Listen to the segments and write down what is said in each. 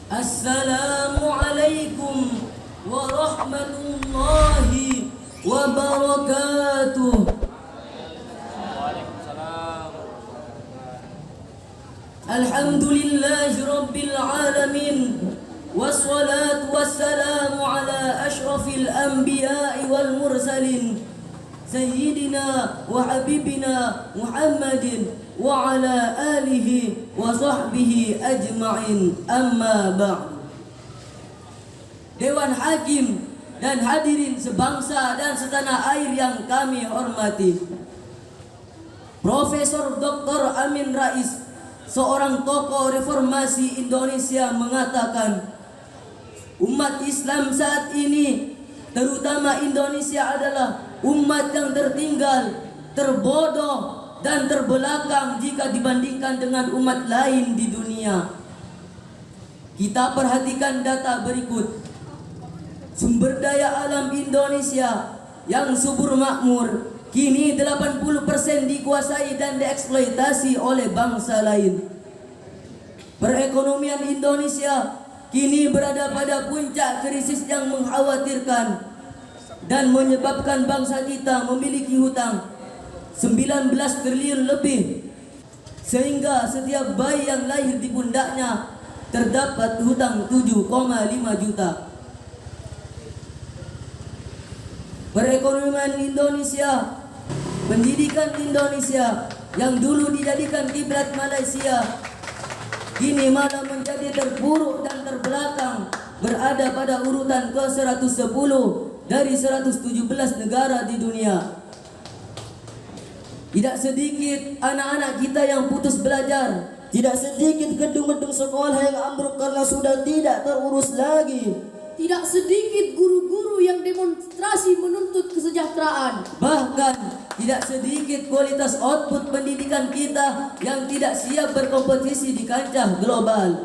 Assalamualaikum warahmatullahi wabarakatuh. Alhamdulillahi rabbil alamin. Wassalatu wassalamu ala ashrafil anbiya'i wal mursalin Sayyidina wa habibina Muhammadin wa ala alihi wa sahbihi ajma'in, amma ba'd. Dewan Hakim dan hadirin sebangsa dan setanah air yang kami hormati, Profesor Dr. Amin Rais, seorang tokoh reformasi Indonesia, mengatakan umat Islam saat ini, terutama Indonesia, adalah umat yang tertinggal, terbodoh, dan terbelakang jika dibandingkan dengan umat lain di dunia. Kita perhatikan data berikut. Sumber daya alam Indonesia yang subur makmur kini 80% dikuasai dan dieksploitasi oleh bangsa lain. Perekonomian Indonesia kini berada pada puncak krisis yang mengkhawatirkan dan menyebabkan bangsa kita memiliki hutang 19 triliun lebih, sehingga setiap bayi yang lahir di pundaknya terdapat hutang 7,5 juta. Perekonomian Indonesia, pendidikan Indonesia yang dulu dijadikan kiblat Malaysia, kini malah menjadi terpuruk dan terbelakang, berada pada urutan ke-110 dari 117 negara di dunia. Tidak sedikit anak-anak kita yang putus belajar, tidak sedikit gedung-gedung sekolah yang ambruk karena sudah tidak terurus lagi. Tidak sedikit guru-guru yang demonstrasi menuntut kesejahteraan. Bahkan tidak sedikit kualitas output pendidikan kita yang tidak siap berkompetisi di kancah global.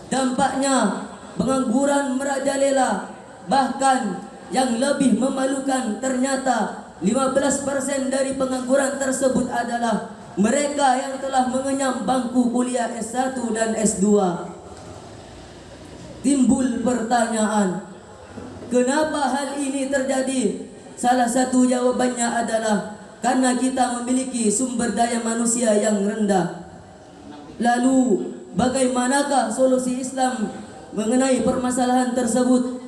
Dampaknya pengangguran merajalela. Bahkan yang lebih memalukan, ternyata 15% dari pengangguran tersebut adalah mereka yang telah mengenyam bangku kuliah S1 dan S2. Timbul pertanyaan, kenapa hal ini terjadi? Salah satu jawabannya adalah karena kita memiliki sumber daya manusia yang rendah. Lalu, bagaimanakah solusi Islam mengenai permasalahan tersebut?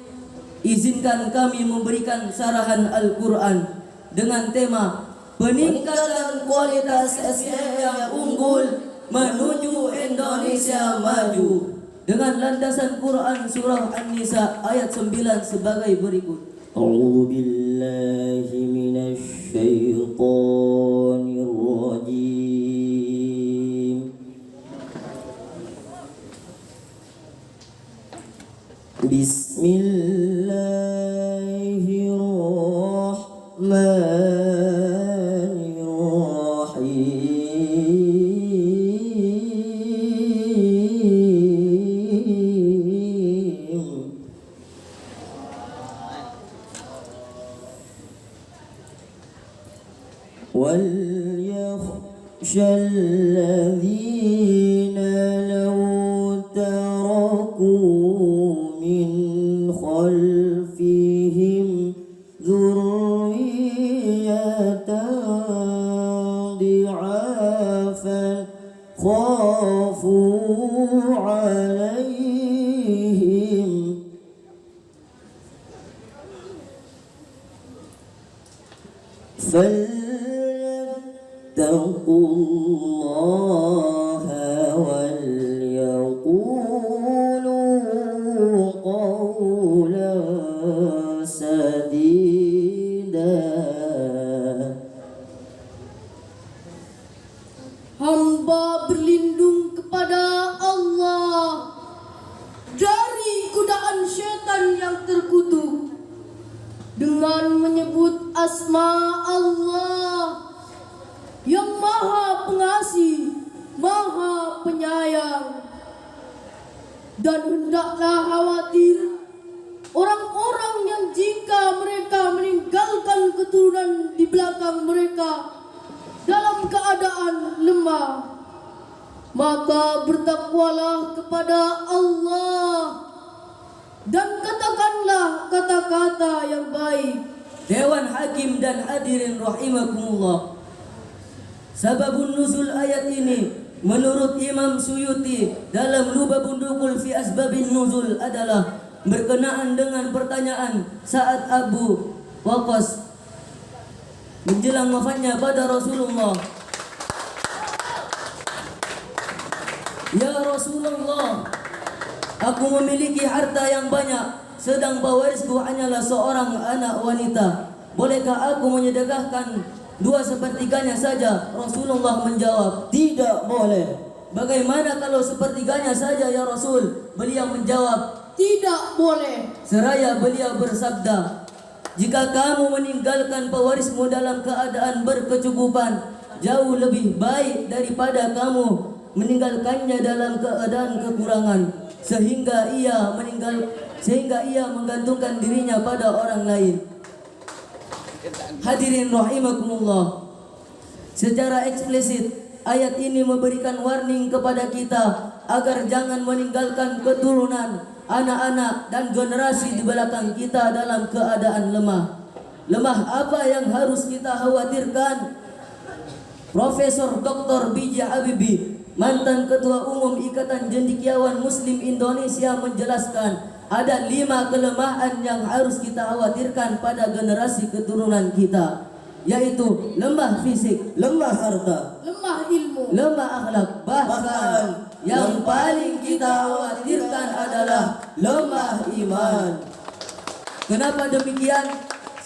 Izinkan kami memberikan sarahan Al-Quran dengan tema peningkatan kualitas SDM yang unggul menuju Indonesia maju, dengan landasan Quran surah An-Nisa ayat 9 sebagai berikut. A'udzu billahi minasy syaithanir rajim. Bismillahirrahmanirrahim. وَلْيَخْشَ الَّذِينَ لَوْ تَرَكُوا مِنْ خَلْفِهِمْ ذُرِّيَّةً ضِعَافًا خَافُوا عَلَيْهِمْ فَلْيَتَّقُوا اللَّهَ وَلْيَقُولُوا قَوْلًا سَدِيدًا. Hamba berlindung kepada Allah dari godaan syaitan yang terkutuk dengan menyebut asma Allah yang Maha Pengasih, Maha Penyayang. Dan hendaklah khawatir orang-orang yang jika mereka meninggalkan keturunan di belakang mereka dalam keadaan lemah, maka bertakwalah kepada Allah Dewan Hakim dan hadirin rahimakumullah. Sababun nuzul ayat ini menurut Imam Suyuti dalam Lubabun Dukhul fi Asbabin Nuzul adalah berkenaan dengan pertanyaan saat Abu Waqqas menjelang wafatnya pada Rasulullah. Ya Rasulullah, aku memiliki harta yang banyak, sedang pewarisku hanyalah seorang anak wanita. Bolehkah aku menyedekahkan 2/3 saja? Rasulullah menjawab, Tidak boleh. bagaimana kalau sepertiganya saja ya Rasul? Beliau menjawab, Tidak boleh. seraya beliau bersabda, jika kamu meninggalkan pewarismu dalam keadaan berkecukupan, jauh lebih baik daripada kamu meninggalkannya dalam keadaan kekurangan, sehingga ia menggantungkan dirinya pada orang lain. Hadirin rahimakumullah, secara eksplisit ayat ini memberikan warning kepada kita agar jangan meninggalkan keturunan, anak-anak dan generasi di belakang kita dalam keadaan lemah. Lemah apa yang harus kita khawatirkan? Profesor Dr. B.J. Habibie, mantan Ketua Umum Ikatan Cendekiawan Muslim Indonesia menjelaskan ada 5 kelemahan yang harus kita khawatirkan pada generasi keturunan kita, yaitu lemah fisik, Lemah harta, Lemah ilmu. lemah akhlak, bahkan yang paling kita khawatirkan adalah lemah iman. Kenapa demikian?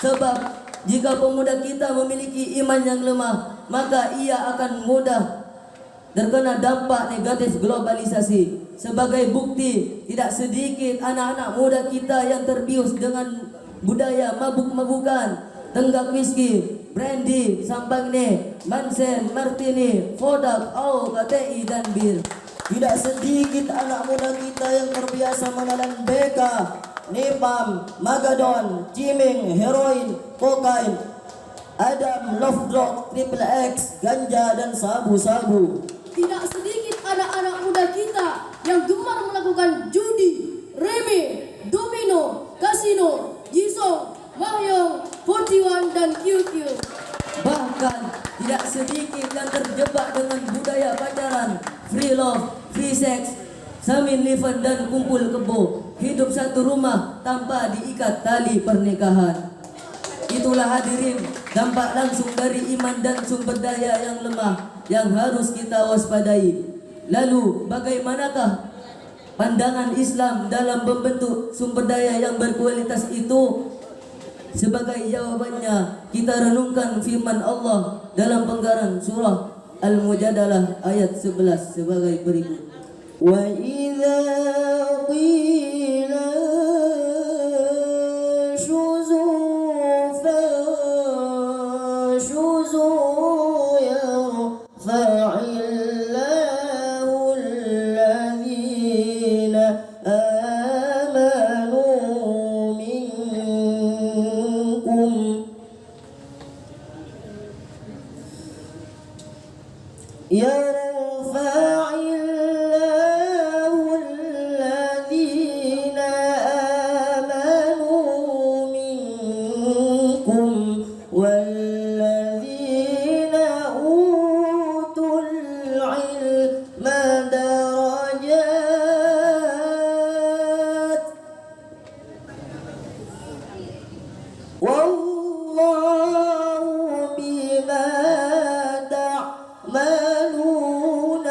Sebab jika pemuda kita memiliki iman yang lemah, maka ia akan mudah terkena dampak negatif globalisasi. Sebagai bukti, tidak sedikit anak-anak muda kita yang terbius dengan budaya mabuk-mabukan, tenggak whisky, brandy, sampangne, mansen, martini, vodka, au, KTI dan bir. Tidak sedikit anak muda kita yang terbiasa menelan beka, nepam, magadon, ciming, heroin, kokain, adam, love drug, triple X, ganja dan sabu-sabu. Tidak sedikit anak-anak muda kita yang gemar melakukan judi, reme, domino, kasino, jisong, mahjong, 41 dan QQ. Bahkan tidak sedikit yang terjebak dengan budaya pacaran, free love, free sex, samin liven dan kumpul kebo, hidup satu rumah tanpa diikat tali pernikahan. Itulah hadirin dampak langsung dari iman dan sumber daya yang lemah yang harus kita waspadai. Lalu bagaimanakah pandangan Islam dalam membentuk sumber daya yang berkualitas itu? Sebagai jawabannya, kita renungkan firman Allah dalam penggaran surah Al-Mujadalah ayat 11 sebagai berikut. Wa idza qila shuzu fashuzu yarfa'illahu alladhina amanu minkum والذين أوتوا العلم درجات والله بما تعملون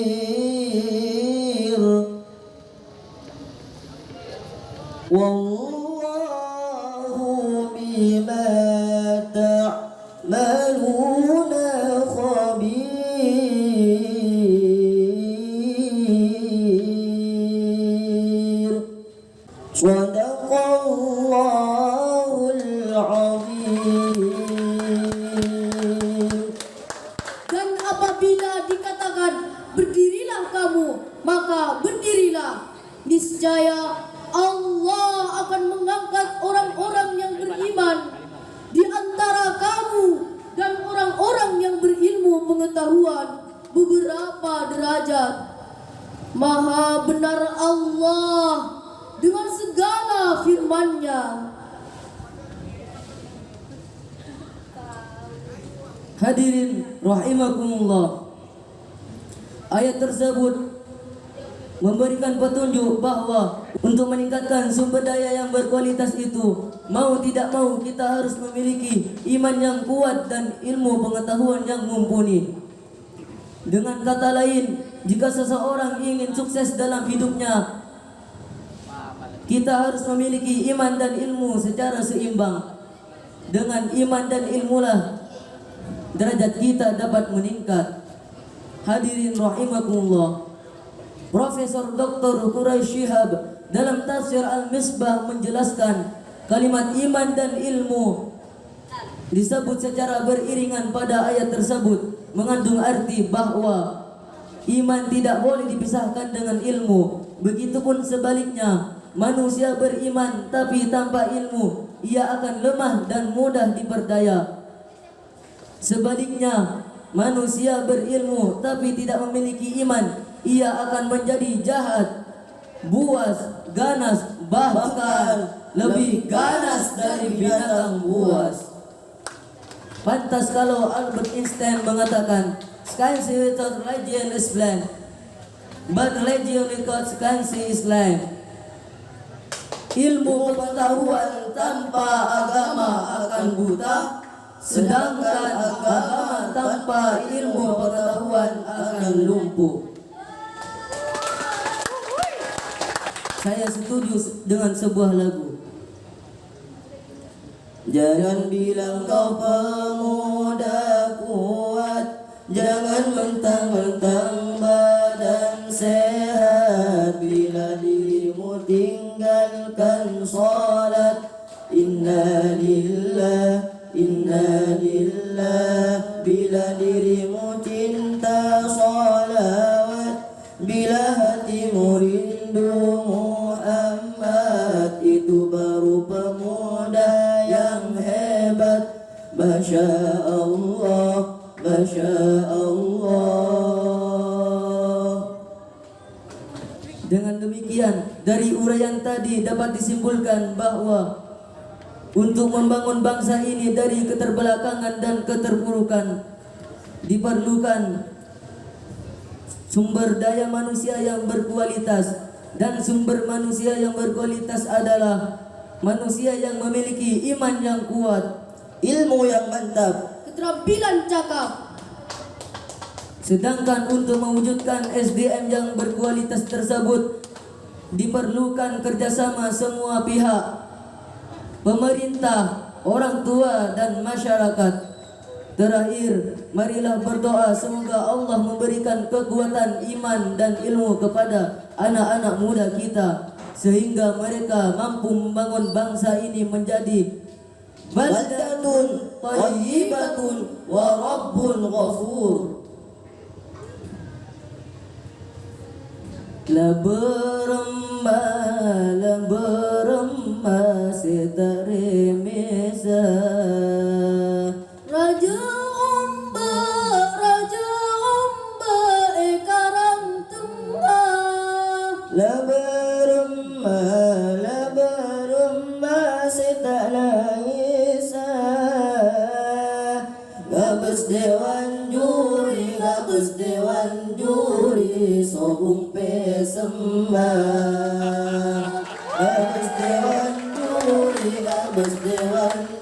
خبير والله بما تعملون خبير صدق الله العظيم. Dan apabila dikatakan berdirilah kamu, maka berdirilah. Niscaya Allah akan mengangkat orang-orang yang beriman di antara kamu dan orang-orang yang berilmu pengetahuan beberapa derajat. Maha benar Allah dengan segala firman-Nya. Hadirin rahimakumullah. Ayat tersebut memberikan petunjuk bahwa untuk meningkatkan sumber daya yang berkualitas itu, mau tidak mau kita harus memiliki iman yang kuat dan ilmu pengetahuan yang mumpuni. Dengan kata lain, jika seseorang ingin sukses dalam hidupnya, kita harus memiliki iman dan ilmu secara seimbang. Dengan iman dan ilmulah derajat kita dapat meningkat. Hadirin rahimakumullah. Profesor Dr. Quraish Shihab dalam tafsir Al-Misbah menjelaskan kalimat iman dan ilmu disebut secara beriringan pada ayat tersebut mengandung arti bahwa iman tidak boleh dipisahkan dengan ilmu. Begitupun sebaliknya, manusia beriman tapi tanpa ilmu, ia akan lemah dan mudah diperdaya. Sebaliknya, manusia berilmu tapi tidak memiliki iman, ia akan menjadi jahat, buas, ganas, bahkan lebih ganas dari binatang buas. Pantas kalau Albert Einstein mengatakan, "Science without religion is blind, but religion without science is blind." Ilmu pengetahuan tanpa agama akan buta, sedangkan agama tanpa ilmu pengetahuan akan lumpuh. Saya setuju dengan sebuah lagu. Jangan bilang kau pemuda kuat, jangan mentang-mentang badan sehat. Bila dirimu tinggalkan sholat, inna lillah, inna lillah. Bila dirimu cinta sholawat, bila hatimu rindu Muhammad, itu baru pemuda yang hebat. Masya Allah, Masya Allah. Dengan demikian, dari uraian tadi dapat disimpulkan bahwa untuk membangun bangsa ini dari keterbelakangan dan keterpurukan diperlukan sumber daya manusia yang berkualitas, dan sumber manusia yang berkualitas adalah manusia yang memiliki iman yang kuat, Ilmu yang mantap, Keterampilan cakap. Sedangkan untuk mewujudkan SDM yang berkualitas tersebut diperlukan kerjasama semua pihak, pemerintah, orang tua, dan masyarakat. Terakhir, marilah berdoa semoga Allah memberikan kekuatan iman dan ilmu kepada anak-anak muda kita, sehingga mereka mampu membangun bangsa ini menjadi baldatun thayyibatun wa rabbun ghafur. La beremba setare mesa, Raja Omba ekaram tengah. la beremba setala isa. Gabes dewan juri sobung pesembah. Gabes dewan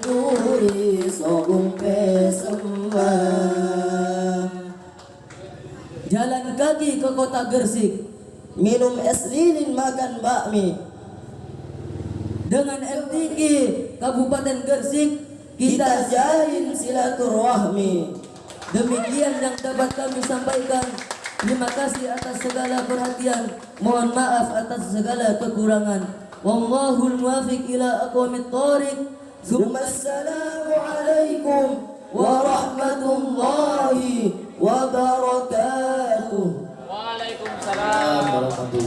juri sobung pesembah. jalan kaki ke kota Gresik Minum es lilin, makan bakmi. dengan MTQ Kabupaten Gresik Kita kita jalin silaturahmi. demikian yang dapat kami sampaikan. Terima kasih atas segala perhatian. Mohon maaf atas segala kekurangan. Wallahul muwaffiq ila aqwamit thoriq. Assalamualaikum warahmatullahi wabarakatuh. Waalaikumsalam warahmatullahi